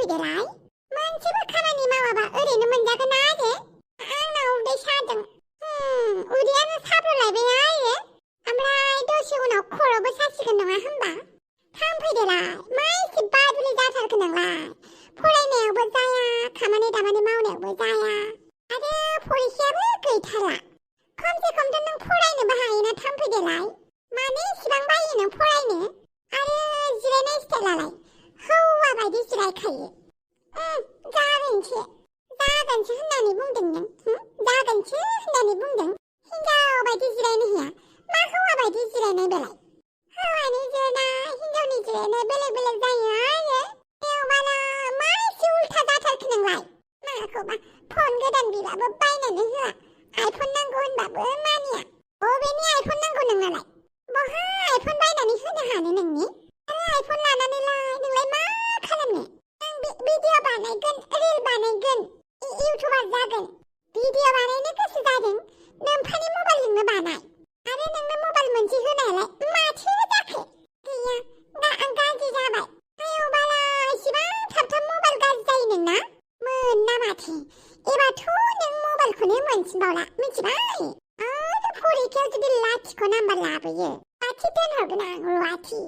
थांफैदोलाय मोनसेबो खामानि मावाबा ओरैनो मोनजागोन ना आरो आंनाव उदै सादों उदैयानो साब्रलायबाय आरो ओमफ्राय दसे उनाव खर'बो सासिगोन नङा होमबा थांफैदोलाय मा एसे बादुलि जाथारखो नोंलाय फरायनायावबो जाया खामानि दामानि मावनायावबो जाया आरो फरिखायाबो गैथारला खमसे खमथ' नों फरायनोबो हायोना थांफैदोलाय मानो इसिबां बायो नों फरायनो आरो जिरायनाय स्टाइलालाय हौवा बायदि जिरायखायो जागोनसो होननानै बुंदों नों जागोनसो होननानै बुंदों हिनजाव बायदि जिरायनो होया मा हौवा बायदि जिरायनाय बेलाय हौवानि जिरायनाय हिनजावनि जिरायनाय बेलेग बेलेग जायो आरो एवबाला मा एसे उल्था जाथारखो नोंलाय माखौबा फन गोदान बिबाबो बायनानै होआ आइफन नांगौ होनबाबो मानिया बबेनि आइफन नांगौ नोंनालाय बहा आइफन बायनानै होनो हानो नोंनि आरो आइफन लानानैलाय नोंलाय मा खालामनो नों भिडिअ बानायगोन रिल बानायगोन इउटुबार जागोन भिडिअ बानायनो गोसो जादों नोम्फानि मबाइलजोंनो बानाय आरो नोंनो मबाइल मोनसे होनायालाय माथो जाखो गैया दा आं गाज्रि जाबाय आयौबाला इसिबां थाब मबाइल गाज्रि जायो नोंना मोना माथो एबारथ' नों मबाइलखौनो मोनसिनबावला मिथिबाय आरो फरिखायाव जुदि लाथिख' नाम्बार लाबोयो रुवाथि दोनहरगोन आं रुवाथि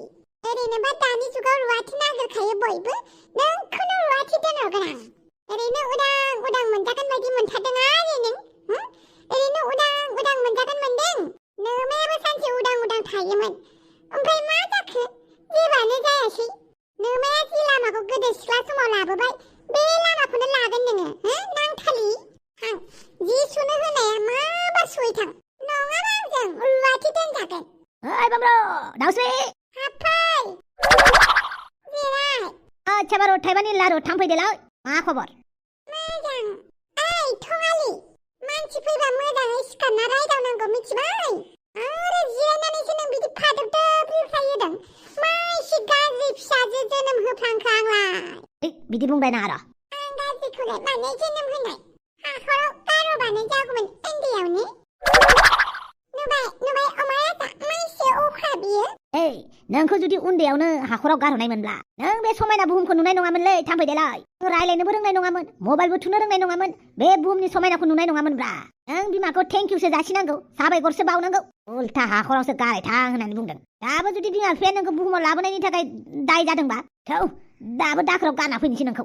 ओरैनोबा दानि जुगाव रुवाथि नागिरखायो बयबो नोंखौनो रुवाथि दोनहरगोन आं ओरैनो उदां मोनजागोन बायदि मोनथारदों आरो नों ओरैनो उदां मोनजागोन मोनदों नोमायाबो सानसे उदां थायोमोन ओमफ्राय मा जाखो जेबोआनो जायासै नोमाया जि लामाखौ गोदो सिख्ला समाव लाबोबाय बे लामाखौनो लागोन नोङो नांथालि थां जि सुनो होनाया माबार सहैथां नङाबा आंजों रुवाथि दोनजागोन ओइ बाब्र' दाउस्रि हाबफै जिराय आच्छा बार' थाइबानि लारु थांफैदोलाय मा खबर मोजां ओइ थङालि मानसि फैबा मोजाङै सिखारना रायदावनांगौ मिथिबाय आरो जिरायनानैसो नों बिदि फादबदब रिफ्लायहोदों मा एसे गाज्रि फिसाजो जोनोम होफ्लांखो आंलाय बिदि बुंबाय नाङा र' आं गाज्रिखौलाय मानो जोनोम होनाय हाखराव गार'बानो जागौमोन उन्दैयावनो नुबाय अमाया मा एसे अख्रा बियो ओइ नोंखौ जुदि उन्दैयावनो हाखराव गारहरनायमोनब्ला नों बे समायना बुहुमखौ नुनाय नङामोनलै थांफैदोलाय रायलायनोबो रोंनाय नङामोन मबाइलबो थुनो रोंनाय नङामोन बे बुहुमनि समायनाखौ नुनाय नङामोनब्रा नों बिमाखौ थेंकिउसो जासिनांगौ साबायखरसो बावनांगौ उल्था हाखरावसो गारायथां होननानै बुंदों दाबो जुदि बिमा बिफाया नोंखौ बुहुमाव लाबोनायनि थाखाय दाय जादोंबा थौ दाबो दाखोराव गारना फैनोसै नोंखौ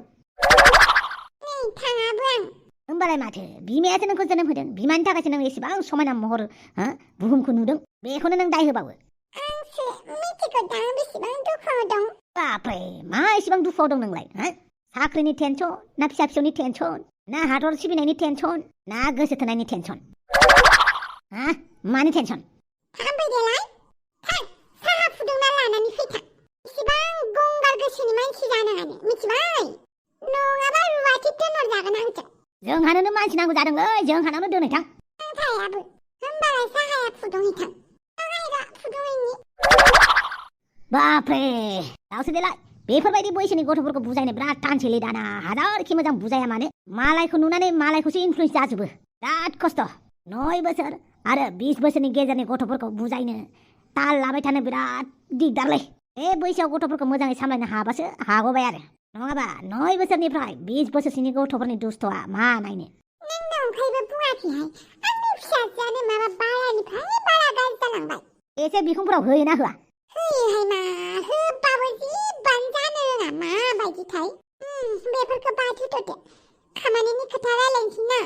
थाङाबो आं होमबालाय माथो बिमायासो नोंखौ जोनोम होदों बिमानि थाखायसो नों एसेबां समायना महर बुहुमखौ नुदों बेखौनो नों दाय होबावो आंसो मिथिगौ दा बेसेबां दुखुआव दं बापरे मा एसेबां दुखुआव दं नोंलाय साख्रिनि टेनसन ना फिसा फिसौनि टेनसन ना हादर सिबिनायनि टेनसन ना गोसो थोनायनि टेनसन मानि टेनसन थांफैदोलाय थां साहा फुदुंना लानानै फैथां इसेबां गंगार गोसोनि मानसि जानो हानो मिथिबाय नङाबा रुवाथि दोनहरजागोन आंजों जोंहानोनो मानसि नांगौ जादोंलै जोंहानावनो दोनहैथां थायाबो होमबालाय साहाया फुदुंहैथां साहाया फुदुंहैनि बापरे दाउसोदेलाय बेफोरबायदि बैसोनि गथ'फोरखौ बुजायनो बिराद थानसैलै दाना हाजारखि मोजां बुजाया मानो मालायखौ नुनानै मालायखौसो इनफ्लुयेन्स जाजोबो बिराद खस्थ' 9 बोसोर आरो 20 बोसोरनि गेजेरनि गथ'फोरखौ बुजायनो ताल लाबाय थानो बिराद दिगदारलै बे बैसोआव गथ'फोरखौ मोजाङै सामलायनो हाबासो हागबाय आरो नङाबा 9 बोसोरनिफ्राय 20 बोसोरसिनि गथ'फोरनि दुस्थ'आ मा नायनो नों नंखायबो बुङाखैहाय आंनि फिसाजोआनो माबा बारानिफ्राय बारा गाज्रि जालांबाय एसे बिखुंफोराव होयोना होआ होयोहाय मा होबाबो जिबानो जानो रोङा माबायदिथाय बेफोरखौ बाथुथ'दो खामानिनि खोथा रायलायनोसै ना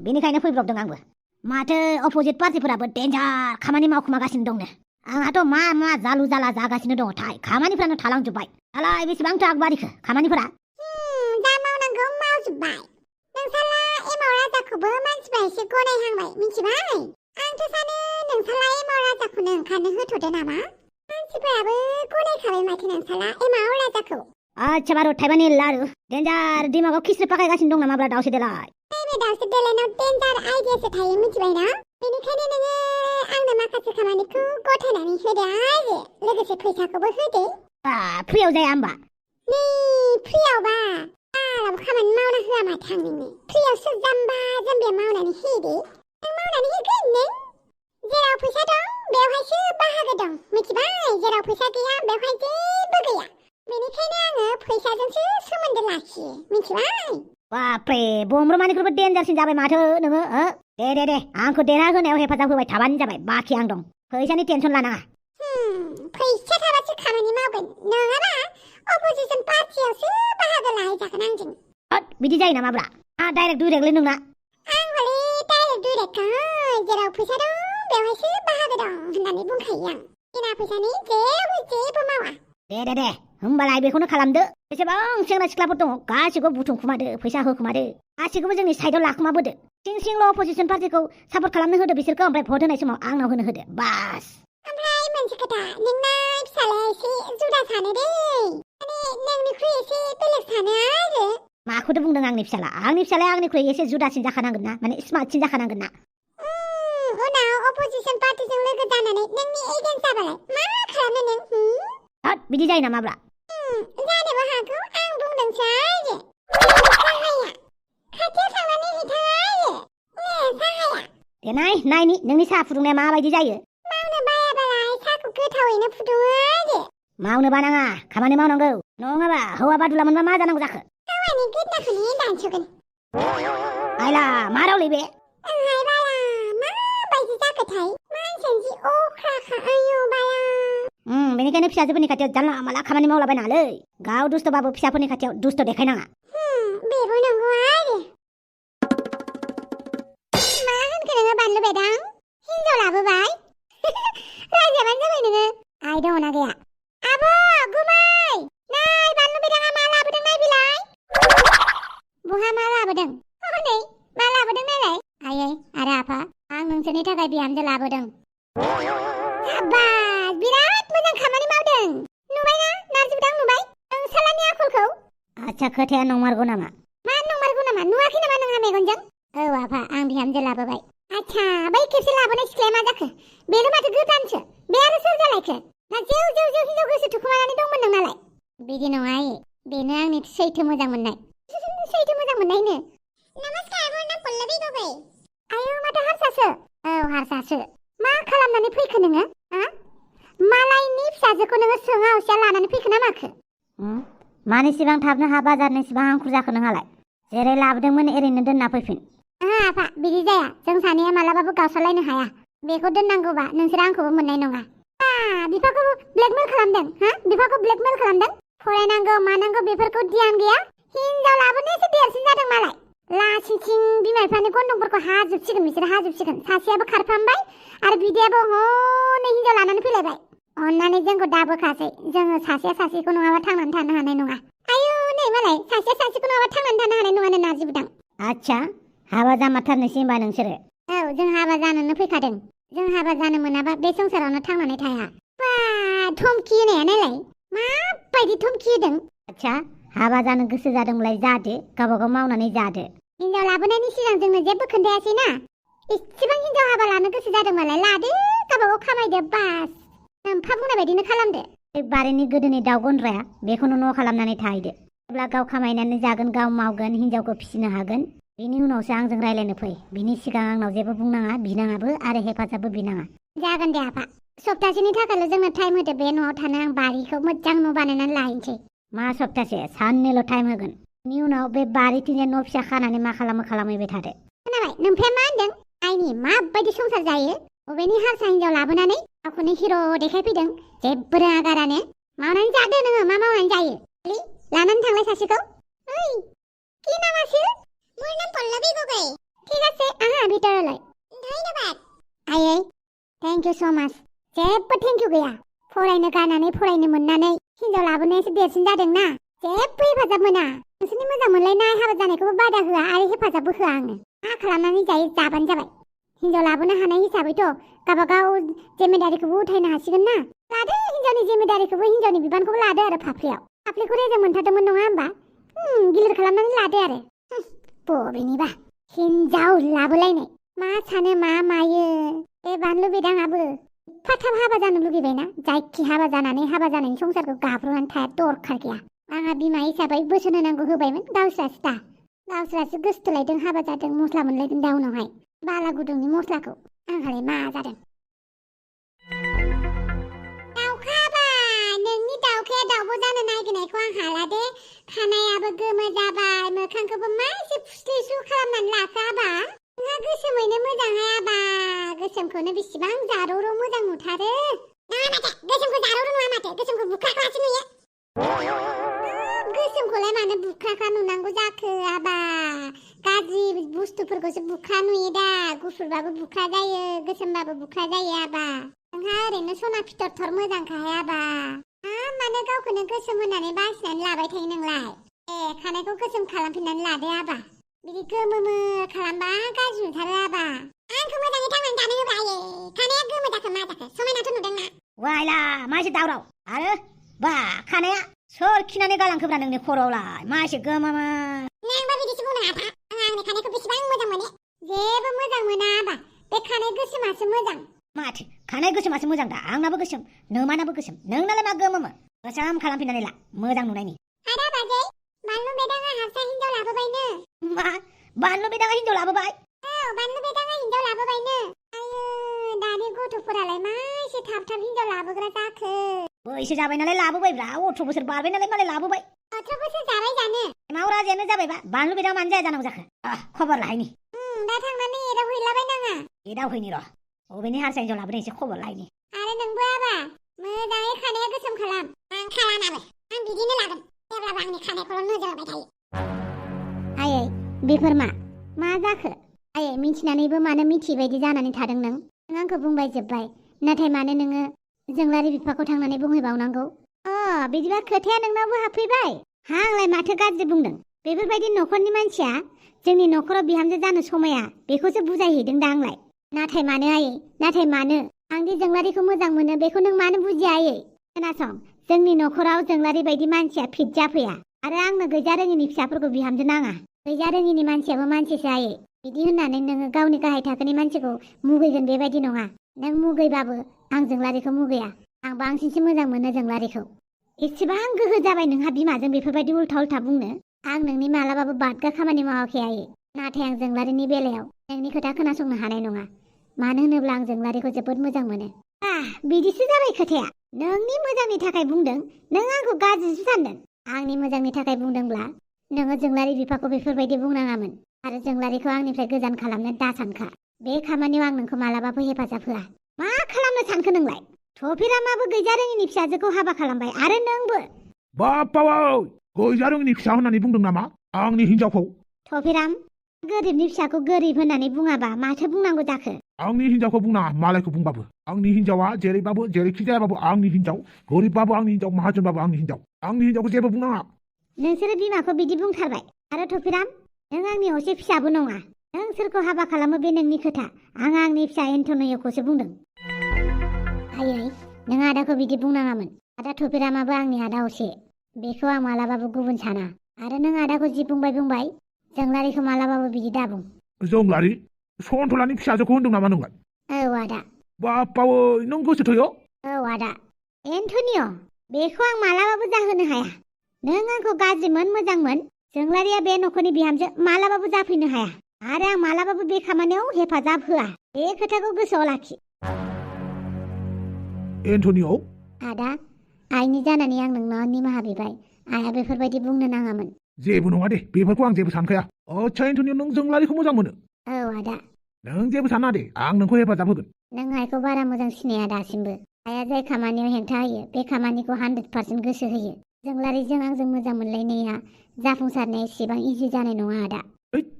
बेनिखायनो फैब्रबदों आंबो माथो अपोजिट पार्टिफोराबो डेन्जार खामानि मावखुमागासिनो दंनो आंहाथ' मा जालु जाला जागासिनो दङ थाय खामानिफ्रानो थालांजोब्बाय दालाय बेसेबांथो आगबारिखो खामानिफोरा दा मावनांगौ मावजोब्बाय नोंसाला एमाव राजाखौबो मानसिफ्रा एसे गनायहांबाय मिथिबाय आंथ' सानो नोंसाला एमाव राजाखौनो ओंखारनो होथ'दो नामा मानसिफोराबो गनायखाबाय माथो नोंसाला एमाव राजाखौ आच्छा बार' थाइबानि लारु डेन्जार दिमागाव खिस्रि पाकायगासिनो दं नामाब्रा दाउसेदेलाय बे दाउसेदेलायनाव डेन्जार आइडियासो थायो मिथिबाय ना बेनिखायनो नोङो आंनो माखासे खामानिखौ गथायनानै होदो आरो लोगोसे फैसाखौबो होदो फ्रियाव जाया होमबा नै फ्रियावबा आराम खामानि मावना होआ माथो आं नोंनो फ्रियावसो जाम्बा जाम्बिया मावनानै होदो आं मावनानै होगोन नों जेराव फैसा दं बेवहायसो बाहागो दं मिथिबाय जेराव फैसा गैया बेवहाय जेबो गैया बेनिखायनो आङो फैसाजोंसो सोमोन्दो लाखियो मिथिबाय बाप्रे बमब्रमानिख्रुइबो डेन्जारसिन जाबाय माथो नोङो दे आंखौ देरहा होनायाव हेफाजाब होबाय थाबानो जाबाय बाखि आं दं फैसानि टेनसन लानाङा फैसा थाबासो खामानि मावगोन नङाबा अपोजिसन पार्टियावसो बाहागो लाहैजागोन आंजों बिदि जायो नामाब्रा डाइरेक्ट दुइरेक्टलै नोंना आं हले डाइरेक्ट दुइरेक्टखाय जेराव फैसा दं बेवहायसो बाहागो दं होननानै बुंखायो आं बिना फैसानि जेबो मावा दे होमबालाय बेखौनो खालामदो बेसेबां सेंग्रा सिख्लाफोर दङ गासिबो बुथुमखुमादो फैसा होखुमादो गासिखौबो जोंनि साइडआव लाखुमाबोदो सिंल' अपोजिसन पार्टिखौ सापर्ट खालामनो होदो बिसोरखौ ओमफ्राय भट होनाय समाव आंनाव होनो होदो बास ओमफ्राय मोनसे खोथा नोंना फिसालाया एसे जुदा सानो दै माने नोंनिख्रुइ एसे बेलेग सानो आरो माखौथो बुंदों आंनि फिसालाया आंनिख्रुइ एसे जुदासिन जाखानांगोन ना माने स्मार्टसिन जाखानांगोन ना उनाव अपोजिसन पार्टिजों लोगो जानानै नोंनि एगेन्स्ट जाबालाय मा खालामनो नों बिदि जायो नामाब्रा जानोबो हागौ आं बुंदोंसो आरो खाथियाव थांनानै हैथां आरो साहाया देनाय नायनि नोंनि साहा फुदुंनाया माबायदि जायो मावनो बायाबालाय साहाखौ गोथावैनो फुदुङो आरो मावनो बानाङा खामानि मावनांगौ नङाबा हौवा बादुला मोनबा मा जानांगौ जाखो हौवानि गोदनाखौनो दानस'गोन आयला मा रावलै बे आंहाय बाला माबायदि जाखोथाय मानसियानो जि अख्राखा आयौ बाला बेनिखायनो फिसाजोफोरनि खाथियाव जानला माला खामानि मावलाबायनाङालै गाव दुस्थ'बाबो फिसाफोरनि खाथियाव दुस्थ' देखायनाङा बेबो नंगौ आरो मा होनखो नोङो बानलु बेदां हिनजाव लाबोबाय रायजाबानो जाबाय नोङो आइ दङना गैया आब' गुमै नै बानलु बेदाङा मा लाबोदों नायबिलाय बहा मा लाबोदों हनै मा लाबोदों नायलाय आयै आरो आफा आं नोंसोरनि थाखाय बिहामजो लाबोदों साबास बिराद मोजां खामानि मावदों नुबायना नारजि बिदां नुबाय नोंसालानि आखलखौ आच्छा खोथाया नंमारगौ नामा मा नंमारगौ नामा नुवाखै नामा नोंहा मेगनजों औ आफा आं बिहामजो लाबोबाय आच्छा बै खेबसे लाबोनाय सिख्लाया मा जाखो बेनो माथो गोदानसो बे आरो सोर जालायखो ना जेव हिनजाव गोसो थुखुमानानै दंमोन नोंनालाय बिदि नङा बेनो आंनि सैथो मोजां मोननाय सैथो मोजां मोननायनो नमस्कार नाम पल्लवी गगै आयौ माथो हारसासो औ हारसासो मा खालामनानै फैखो नोङो मालायनि फिसाजोखौ नोङो सोङा हसिया लानानै फैखो ना माखो मानिसिबां थाबनो हाबा जानायसिबां हांखुर जाखो नोंहालाय जेरै लाबोदोंमोन ओरैनो दोनना फैफिन आफा बिदि जाया जों सानैया मालाबाबो गावस्रालायनो हाया बेखौ दोननांगौबा नोंसोर आंखौबो मोननाय नङा बिफाखौ ब्लेकमेल खालामदों बिफाखौ ब्लेकमेल खालामदों फरायनांगौ मानांगौ बेफोरखौ ध्यान गैया हिनजाव लाबोनायसो देरसिन जादों मालाय लासिंसिं बिमा बिफानि गन्थंफोरखौ हाजोबसिगोन बिसोर हाजोबसिगोन सासेयाबो खारफ्रामबाय आरो बिदायाबो हनै हिनजाव लानानै फैलायबाय अन्नानै जोंखौ दाबोखासै जोङो सासेया सासेखौ नङाबा थांनानै थानो हानाय नङा आयौ नै मालाय सासेया सासेखौ नङाबा थांनानै थानो हानाय नङानो नारजि बिदां आच्छा हाबा जामारथारनोसै होनबा नोंसोरो औ जों हाबा जानोनो फैखादों जों हाबा जानो मोनाबा बे संसारावनो थांनानै थाया बा धमकी होनाया नायलाय माबायदि धमकी होदों आच्छा हाबा जानो गोसो जादोंब्लाय जादो गावबागाव मावनानै जादो हिनजाव लाबोनायनि सिगां जोंनो जेबो खोन्थायासै ना इसेबां हिनजाव हाबा लानो गोसो जादोंबालाय लादो गावबागाव खामायदो बास नोमफा बुंनाय बायदिनो खालामदो बारिनि गोदोनि दाउ गन्द्राया बेखौनो न' खालामनानै थाहैदो जेब्ला गाव खामायनानै जागोन गाव मावगोन हिनजावखौ फिसिनो हागोन बेनि उनावसो आंजों रायलायनो फै बिनि सिगां आंनाव जेबो बुंनाङा बिनाङाबो आरो हेफाजाबबो बिनाङा जागोन दे आफा सप्तासेनि थाखायल' जोंनो टाइम होदो बे न'आव थानो आं बारिखौ मोजां न' बानायनानै लाहैनोसै मा सप्तासे साननैल' टाइम होगोन बेनि उनाव बे बारिथिंजाय न' फिसा खानानै मा खालामो खालामहैबाय थादो खोनाबाय नोमफाया मा होनदों आइनि माबायदि संसार जायो बबेनि हारसा हिनजाव लाबोनानै गावखौनो हिर' देखायफैदों जेबो रोङा गारानो मावनानै जादो नोङो मा मावनानै जायो लानानै थांलाय सासेखौ ओइ কি নাম আছিল মোৰ নাম পল্লৱী গগৈ ঠিক আছে আহা ভিতৰলৈ ধন্যবাদ আयै थैंक यू सो मच जेबो थैंक यू गैया फरायनो गारनानै फरायनो मोननानै हिनजाव लाबोनायासो देरसिन जादों ना जेबो हेफाजाब मोना नोंसोरनि मोजां मोनलायनाय हाबा जानायखौबो बादा होआ आरो हेफाजाबबो होआ आङो मा खालामनानै जायो जाबानो जाबाय हिनजाव लाबोनो हानाय हिसाबैथ' गावबागाव जिम्मेदारिखौबो उठायनो हासिगोन ना लादो हिनजावनि जिम्मेदारिखौबो हिनजावनि बिबानखौबो लादो आरो फाफ्लिखौ रेजें मोनथारदोंमोन नङा होमबा गिलिर खालामनानै लादो आरो बबेनिबा हिनजाव लाबोलायनाय मा सानो मा मायो बे बानलु बेदाङाबो एफा थाब हाबा जानो लुगैबायना जायखि हाबा जानानै हाबा जानायनि संसारखौ गाब्र'नानै थाया दरखार गैया आंहा बिमा हिसाबै बोसोन होनांगौ होबायमोन गावस्रासो गोसोथोलायदों हाबा जादों मस्ला मोनलायदों दा उनावहाय बाला गुदुंनि मस्लाखौ आंहालाय मा जादों दाउखा नोंनि दाउखाया दाउब' आब' जानो नागिरनायखौ आं हाला दे खानायाबो गोमो जाबाय मोखांखौबो मा एसे फुस्लिसु खालामनानै लाखो आबा नोंहा गोसोमैनो मोजांहाय आबा गोसोमखौनो बेसेबां जारौरौ मोजां नुथारो नङा माथो गोसोमखौ जारौरौ नङा माथो गोसोमखौ बुख्राख्रासो नुयो गोसोमखौलाय मानो बुख्राख्रा नुनांगौ जाखो आबा गाज्रि बुस्थुफोरखौसो बुख्रा नुयो दा गुफुरबाबो बुख्रा जायो गोसोमबाबो बुख्रा जायो आबा नोंहा ओरैनो सना फिथरथर मोजांखाहाय आबा मानो गावखौनो गोसोम होनानै बासिनानै लाबाय थायो नोंलाय खानायखौ गोसोम खालामफिननानै लादो आबा बिदि गोमोमो खालामबा गाज्रि नुथारो आबा आंखौ मोजाङै थांनानै थानो होबा आयै खानाया गोमो जाखो मा जाखो समायनाथ' नुदोंना वाइला मा एसे दावराव आरो बा खानाया सोर खिनानै गालांखोब्रा नोंनि खर'आवलाय मा एसे गोमामा नोंबा बिदिसो बुंनो आफा आं आंनि खानायखौ बेसेबां मोजां मोनो जेबो मोजां मोना आबा बे खानाय गोसोमासो मोजां माथो खानाय गोसोमासो मोजां दा आंनाबो गोसोम नोमानाबो गोसोम नोंनालाय मा गोमोमो गोसोम खालामफिननानै ला मोजां नुनायनि आदा बाजै बानलु बेदाङा हारसा हिनजाव लाबोबायनो मा बानलु बेदाङा हिनजाव लाबोबाय बानलु बेदाङा हिनजाव लाबोबायनो आयो दानि गथ'फोरालाय मा एसे थाब थाब हिनजाव लाबोग्रा जाखो बैसो जाबाय नालाय लाबोबायब्रा 18 बोसोर बारबाय नालाय मालाय लाबोबाय 18 बोसोर जाबाय जानो मावराजायानो जाबायबा बानलु बेदां मानो जाया जानांगौ जाखो खबर लाहैनि दा थांनानै एदावहैलाबायनाङा एदावहैनि र' अबेनि हारसा हिनजाव लाबोदों एसे खबर लाहैनि आरो नोंबो आबा मोजाङै खानाया गोसोम खालाम आं खालामाबो आं बिदिनो लागोन जेब्लाबो आंनि खानायखौल' नोजोर होबाय थायो आयै बेफोर मा जाखो आयै मिथिनानैबो मानो मिथियै बायदि जानानै थादों नों आंखौ बुंबाय जोब्बाय नाथाय मानो नोङो जोंलारि बिफाखौ थांनानै बुंहैबावनांगौ बिदिबा खोथाया नोंनावबो हाबफैबाय आंलाय माथो गाज्रि बुंदों बेफोरबायदि न'खरनि मानसिया जोंनि न'खराव बिहामजो जानो समाया बेखौसो बुजायहैदों दा आंलाय नाथाय मानो आयै नाथाय मानो आंदि जोंलारिखौ मोजां मोनो बेखौ नों मानो बुजिया आयै खोनासं जोंनि न'खराव जोंलारि बायदि मानसिया फिट जाफैया आरो आंनो गैजा रोङिनि फिसाफोरखौ बिहामजो नाङा गैजा रोङिनि मानसियाबो मानसिसो आयै बिदि होननानै नोङो गावनि गाहाय थाखोनि मानसिखौ मुगैगोन बेबायदि नङा नों मुगैबाबो आं जोंलारिखौ मुगैया आं बांसिनसो मोजां मोनो जोंलारिखौ एसेबां गोहो जाबाय नोंहा बिमाजों बेफोरबायदि उल्था उल्था बुंनो आं नोंनि मालाबाबो बादगा खामानि मावाखै आयै नाथाय आं जोंलारिनि बेलायाव नोंनि खोथा खोनासंनो हानाय नङा मानो होनोब्ला आं जोंलारिखौ जोबोद मोजां मोनो बिदिसो जाबाय खोथाया नोंनि मोजांनि थाखाय बुंदों नों आंखौ गाज्रिसो सानदों आंनि मोजांनि थाखाय बुंदोंब्ला नोङो जोंलारि बिफाखौ बेफोरबायदि बुंनाङामोन आरो जोंलारिखौ आंनिफ्राय गोजान खालामनो दा सानखा बे खामानियाव आं नोंखौ मालाबाबो हेफाजाब होआ मा खालामनो सानखो नोंलाय थफिरामाबो गैजा रोङिनि फिसाजोखौ हाबा खालामबाय आरो नोंबो बापावै गैजा रोङिनि फिसा होननानै बुंदों नामा आंनि हिनजावखौ थफिराम गोरिबनि फिसाखौ गोरिब होननानै बुङाबा माथो बुंनांगौ जाखो आंनि हिनजावखौ बुंनाङा मालायखौ बुंबाबो आंनि हिनजावा जेरैबाबो जेरैखि जायाबाबो आंनि हिनजाव गोरिबबाबो आंनि हिनजाव माहाजोनबाबो आंनि हिनजावखौ जेबो बुंनाङा नोंसोरो बिमाखौ बिदि बुंथारबाय आरो थफिराम नों आंनि असे फिसाबो नङा नों सोरखौ हाबा खालामो बे नोंनि खोथा आं आंनि फिसा एन्टनिय'खौसो बुंदों आयै नों आदाखौ बिदि बुंनाङामोन आदा थफिरामाबो आंनि आदा असे बेखौ आं मालाबाबो गुबुन साना आरो नों आदाखौ जि बुंबाय जोंलारिखौ मालाबाबो बिदि दाबुं जोंलारि सन्थलानि फिसाजोखौ होनदों नामा नोंलाय औ आदा बापावै नों गोसो थोयो औ आदा एन्टनिय' बेखौ आं मालाबाबो जाहोनो हाया नों आंखौ गाज्रिमोन मोजांमोन जोंलारिया बे न'खरनि बिहामजो मालाबाबो जाफैनो हाया आरो आं मालाबाबो बे खामानियाव हेफाजाब होआ बे खोथाखौ गोसोआव लाखि एन्टनिय' आदा आइनि जानानै आं नोंनाव निमाहा बिबाय आइया बेफोरबायदि बुंनो नाङामोन जेबो नङा दे बेफोरखौ आं जेबो सानखाया आच्छा एन्टनिय' नों जोंलारिखौ मोजां मोनो औ आदा नों जेबो साना दे आं नोंखौ हेफाजाब होगोन नों आइखौ बारा मोजां सिनाया दासिमबो आइया जाय खामानियाव हेंथा होयो बे खामानिखौ 100% गोसो होयो जोंलारिजों आंजों मोजां मोनलायनाया जाफुंसारनाया एसेबां इजि जानाय नङा आदा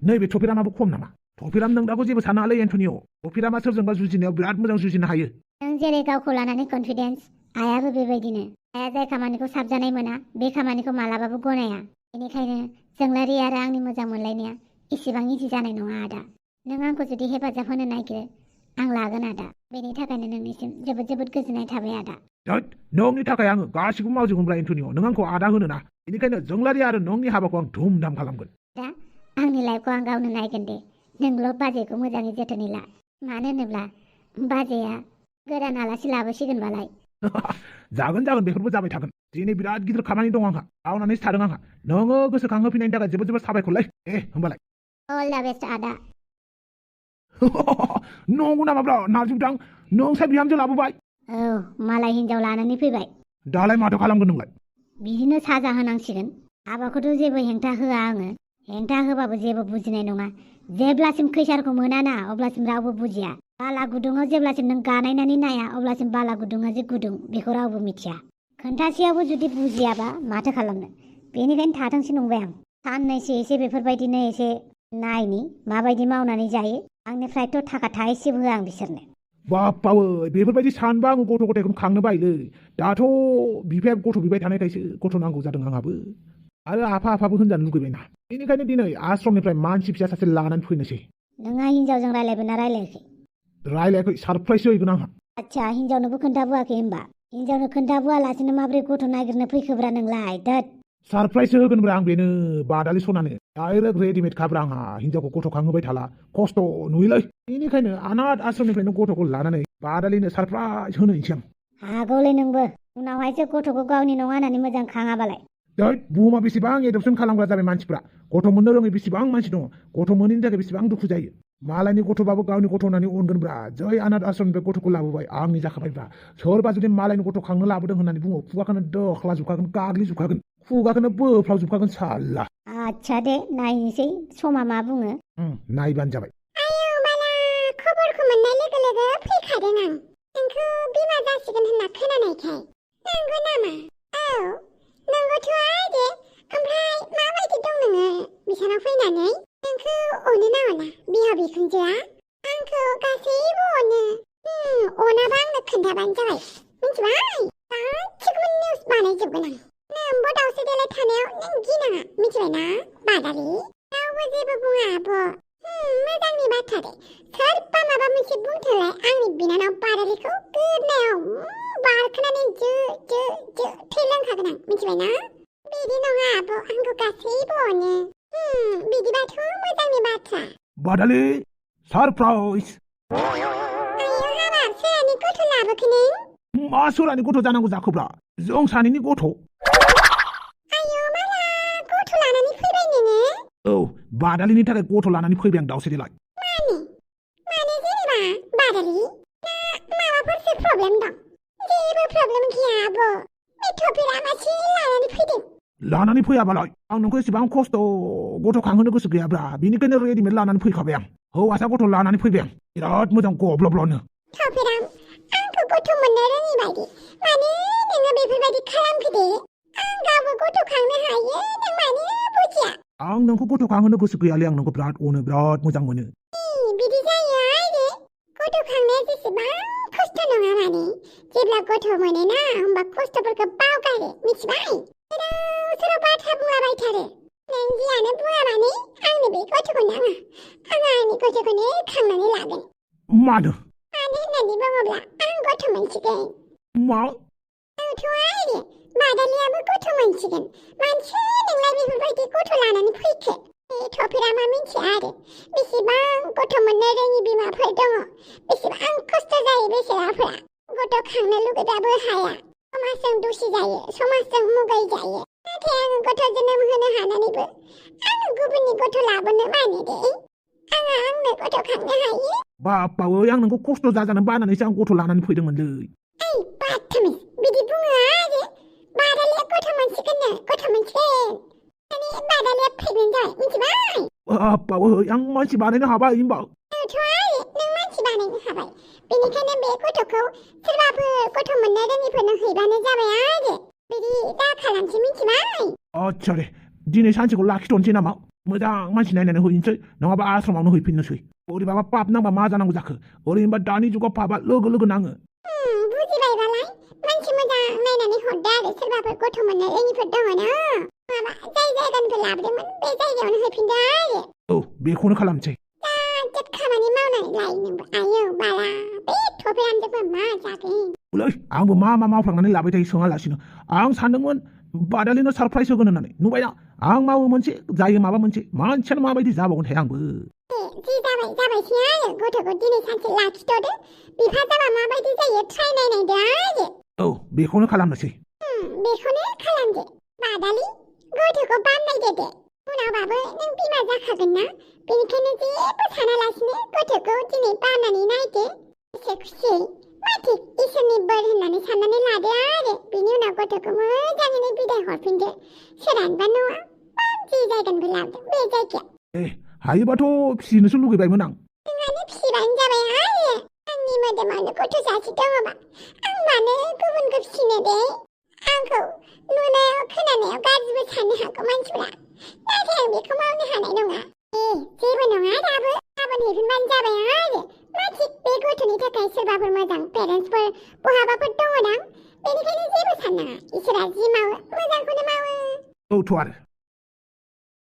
नैबे थफिरामाबो खम नामा थफिराम नों दाखौ जेबो सानालै एन्टनिय' थफिरामा सोरजोंबा जुजिनायाव बिराद मोजां जुजिनो हायो नों जेरै गावखौ लानानै कनफिडेन्स आइयाबो बेबायदिनो आइया जाय खामानिखौ साबजानाय मोना बे खामानिखौ मालाबाबो गनाया बेनिखायनो जोंलारि आरो आंनि मोजां मोनलायनाया एसेबां इजि जानाय नङा आदा नों आंखौ जुदि हेफाजाब होनो नागिरो आं लागोन आदा बेनि थाखायनो नोंनिसिम जोबोद जोबोद गोजोननाय थाबाय आदा नोंनि थाखाय आङो गासिबो मावजोबगोनब्ला एन्टनिय' नों आंखौ आदा होनो ना बेनिखायनो जोंलारि आरो नोंनि हाबाखौ आं धुमधाम खालामगोन दा आंनि लाइफखौ आं गावनो नायगोन दे नोंल' बाजैखौ मोजाङै जोथोनै ला मानो होनोब्ला बाजैया गोदान आलासि लाबोसिगोनबालाय जागोन बेफोरबो जाबाय थागोन दिनै बिराद गिदिर खामानि दं आंहा आवनानैसो थादों आंहा नोङो गोसोखांहोफिननायनि थाखाय जोबोद जोबोद साबायखरलै होमबालाय अल दा बेस्ट आदा नंगौ नामाब्रा नारजिबदां नोंसा बिहामजो लाबोबाय औ मालाय हिनजाव लानानै फैबाय दालाय माथो खालामगोन नोंलाय बिदिनो साजा होनांसिगोन हाबाखौथ' जेबो हेंथा होआ आङो हेंथा होबाबो जेबो बुजिनाय नङा जेब्लासिम खैसारखौ मोनाना अब्लासिम रावबो बुजिया बाला गुदुङाव जेब्लासिम नों गानायनानै नाया अब्लासिम बाला गुदुङा जे गुदुं बेखौ रावबो मिथिया खोन्थासेयावबो जुदि बुजियाबा माथो खालामनो बेनिखायनो थाथोंसै नंबाय आं साननैसो एसे बेफोरबायदिनो एसे नायनि माबायदि मावनानै जायो आंनिफ्रायथ' थाखा थाइसेबो होआ आं बिसोरनो बाप्पावो बेफोरबायदि सानबा आङो गथ' गथायखौनो खांनो बायोलै दाथ' बिफाया गथ' बिबाय थानायखायसो गथ' नांगौ जादों आंहाबो आरो आफाबो होनजानो लुगैबायना बेनिखायनो दिनै आश्रमनिफ्राय मानसि फिसा सासे लानानै फैनोसै नोंहा हिन्जावजों रायलायबायना रायलायाखै रायलायाखै सारप्राइजसो हैगोन आंहा आच्छा हिन्जावनोबो खोन्थाबोआखै होमबा हिन्जावनो खोन्थाबोआलासिनो माब्रै गथ' नागिरनो फैखोब्रा नोंलाय दोद सारप्राइजसो होगोनब्रा आं बेनो बादालि सनानो डाइरेक्ट रेडिमेड खाब्रा आंहा हिन्जावखौ गथ' खांहोबाय थाला खस्थ' नुयोलै बेनिखायनो अनाथ आश्रमनिफ्रायनो गथ'खौ लानानै बादालिनो सारप्राइज होनोसै आं हागौलै नोंबो उनावहायसो गथ'खौ गावनि नङा होननानै मोजां खाङाबालाय दै बुहुमा बेसेबां एडपसन खालामग्रा जाबाय मानसिफ्रा गथ' मोननो रोङै बेसेबां मानसि दङ गथ' मोनैनि थाखाय बेसेबां दुखु जायो मालायनि गथ'बाबो गावनि गथ' होननानै अनगोनब्रा जै अनाथ आश्रमनिफ्राय गथ'खौ लाबोबाय आंनि जाखाबायब्रा सोरबा जुदि मालायनि गथ' खांनो लाबोदों होननानै बुङो खुगाखौनो दोख्लाजोबखागोन गाग्लिजोबखागोन खुगाखौनो बोफ्लावजोबखागोन साल्ला आच्छा दे नायनोसै समा मा बुङो नायबानो जाबाय आयौ बाला खबरखौ मोननाय लोगो लोगो फैखादों आं नोंखौ बिमा जासिगोन होनना खोनानायखाय नंगौ नामा औ नंगौथ' आयदे ओमफ्राय माबायदि दं नोङो बिसानाव फैनानै नोंखौ अनो ना अना बिहाव बिखुनजोआ आंखौ गासैबो अनो अनाबा आंनो खोन्थाबानो जाबाय मिथिबाय गासिखौबो निउस बानायजोबगोन आं नोंबो दावसो देलाय थानायाव नों गिनाङा मिथिबायना बादालि रावबो जेबो बुङा आब' मोजांनि बाथ्रा दे सोरबा माबा मोनसे बुंथोलाय आंनि बिनानाव बादालिखौ गोदनायाव बारखोनानै जो थै लोंखागोन आं मिथिबायना बिदि नङा आब' आंखौ गासैबो अनो बिदिबाथ' मोजांनि बाथ्रा बादालि सारप्राइज आयौ हाबाब सोरानि गथ' लाबोखो नों मा सोरानि गथ' जानांगौ जाखोब्रा जों सानैनि गथ' आयौ माला गथ' लानानै फैबाय नोङो औ बादालिनि थाखाय गथ' लानानै फैबाय आं दावसे देलाय माने जेनेबा बादालि ना माबाफोरसो प्रब्लेम दं जेबो प्रब्लेम गैया आब' बे थफिरा मासे लानानै फैदों लानानै फैयाबालाय आं नोंखौ एसेबां खस्थ' गथ' खांहोनो गोसो गैयाब्रा बेनिखायनो रेडिमेड लानानै फैखाबाय आं हौवासा गथ' लानानै फैबाय आं बिराद मोजां गब्लब्लनो थफिरा आंखौ गथ' मोननो रोङि बायदि माने नोङो बेफोरबायदि खालामखो दे आं गावबो गथ' खांनो हायो नों माने बुजिया आं नोंखौ गथ' खांहोनो गोसो गैयालै आं नोंखौ बिराद अनो बिराद मोजां मोनो बिदि जायो आयदे गथ' खांनाया जेसेबां खस्थ' नङा माने जेब्ला गथ' मोनोना होमबा खस्थ'फोरखौ बावगारो मिथिबाय सोराव बाथ्रा बुंलाबायथारो नों जियानो बुङा माने आंनो बे गथ'खौ नाङा आं आंनि गथ'खौनो खांनानै लागोन मानो होननानै बुङोब्ला आं गथ' मोनसिगोन मा औथ' आयदे बादालियाबो गथ' मोनसिगोन मानसि नोंलाय बेफोरबायदि गथ' लानानै फैखो थफिरा मा मिथिया आरो बेसेबां गथ' मोननो रोङि बिमाफोर दङ बेसेबां खस्थ' जायो बेसेराफोरा गथ' खांनो लुगैबाबो हाया समाजजों दुसि जायो समाजजों मुगै जायो नाथाय आङो गथ' जोनोम होनो हानानैबो आङो गुबुननि गथ' लाबोनो मानो दे आंनो गथ' खांनो हायो बाप्पावै आं नोंखौ खस्थ' जाजानो बानानैसो आं गथ' लानानै फैदोंमोनलै बाथामिस बिदि बुङो आरो बादालिया गथ' मोनसिगोननो गथ' मोनसिगोन माने बादालिया प्रेगनेन्ट जाबाय मिथिबाय बाप्पावै आं मानसि बानायनो हाबाय होमबा औथ' आरो नों मानसि बानायनो हाबाय बेनिखायनो बे गथ'खौ सोरबाफोर गथ' मोननो रोङिफोरनो हैबानो जाबाय आरो बिदि दा खालामसै मिथिबाय आच्छा दे दिनै सानसेखौ लाखिथ'नोसै नामा मोजां मानसि नायनानै हैनोसै नङाबा आश्रमावनो हैफिननोसै ओरैबाबा पाप नांबा मा जानांगौ जाखो ओरैनोबा दानि जुगाव पापा लोगो नाङो बुजिबायबालाय मानसि मोजां नायनानै हरदो आरो सोरबाफोर गथ' मोननो रोङिफोर दङ ना माबा जाय जायगानिफ्राय लाबोदोंमोन बे जायगायावनो हैफिनदो आरो औ बेखौनो खालामसै जोब खामानि मावनानै लायो नोंबो आयौ बाला बे थफिरामजोंबो मा जागोन आंबो मा मावफ्लांनानै लाबाय थायो सोङालासिनो आं सानदोंमोन बादालिनो सारप्राइज होगोन होननानै नुबायना आं मावो मोनसे जायो माबा मोनसे मानसियानो माबायदि जाबावगोन थाय आंबो जि जाबायसै आरो गथ'खौ दिनै सानसे लाखिथ'दो बिफा जाबा माबायदि जायो ट्राइ नायनायदो आरो औ बेखौनो खालामनोसै बेखौनो खालामदो बादालि गथ'खौ बानायदो दे उनावबाबो नों बिमा जाखागोन ना बेनिखायनो जेबो सानालासिनो गथ'खौ दिनै बानानै नायदो गोसो खुसियै माथि इसोरनि बोर होननानै साननानै लादो आरो बिनि उनाव गथ'खौ मोजाङैनो बिदाय हरफिनदो सोरानबा न'आ जि जायगानिफ्राय लाबोदों बे जायगायाव हायोबाथ' फिसिनोसो लुगैबायमोन आं नोंहानो फिसिबानो जाबाय आरो आंनि मोदोमावनो गथ' सासे दङबा आं मानो गुबुनखौ फिसिनो दे आंखौ नुनायाव खोनानायाव गाज्रिबो साननो हागौ मानसिफ्रा नाथाय आं बेखौ मावनो हानाय नङा जेबो नङा दाबो गाबोन हैफिनबानो जाबाय आरो माथि बे गथ'नि थाखाय सोरबाफोर मोजां पेरेन्टसफोर बहाबाफोर दङदां बेनिखायनो जेबो साननाङा इसोरा जि मावो मोजांखौनो मावो औथ' आरो